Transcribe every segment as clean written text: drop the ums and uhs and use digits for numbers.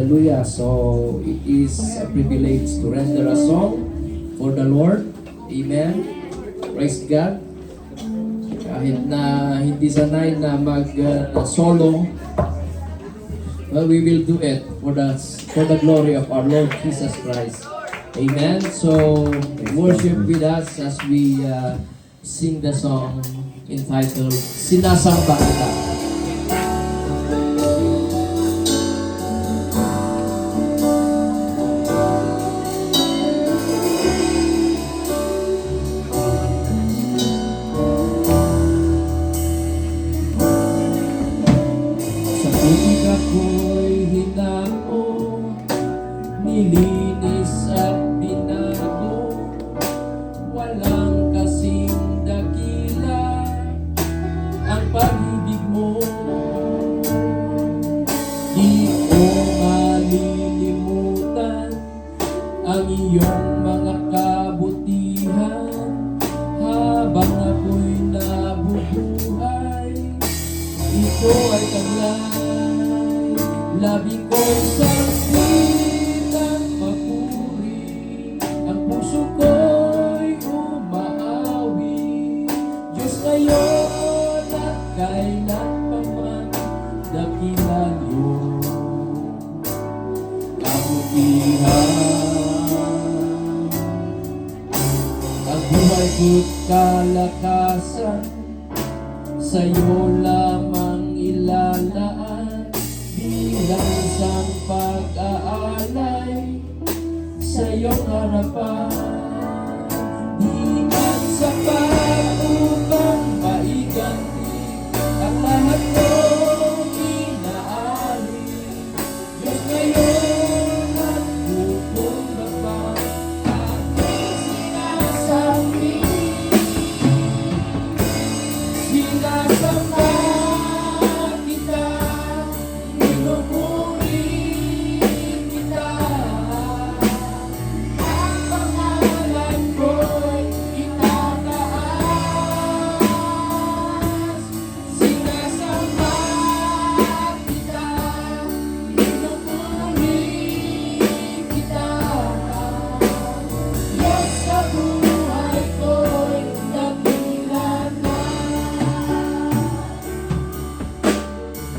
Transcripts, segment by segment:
Hallelujah. So, it is a privilege to render a song for the Lord. Amen. Praise God. Kahit na hindi sanay na mag-solo, well, we will do it for the glory of our Lord Jesus Christ. Amen. So, worship with us as we sing the song entitled, Sinasamba Kita. Tubig ako'y hinako, nilinis at binago, walang kasing dakila ang pag-ibig mo. Di ko malilimutan ang iyong mga kabutihan habang ako'y nabubuhay. Ito ay taglay, labi ko'y saksi ng papuri, ang puso ko'y umaawi. Diyos ngayon at kailanpaman, dakila iyong kabutihan. Ang buhay ko't kalakasan, sa'yo lamang ilalaan, bilang isang pag-aalay sa iyong harapan. Di man sapat upang maiganti ang lahat mong inaari. Diyos ngayon at pupunta pa aking sinasabi. Sinasamba kita, pinupuri kita, ang pangalan ko'y itataas. Sinasamba kita, pinupuri kita, Diyos sa buhay ko'y dakila na.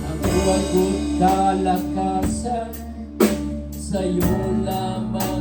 Ang buhay ko't kalakasan, sa'yo lamang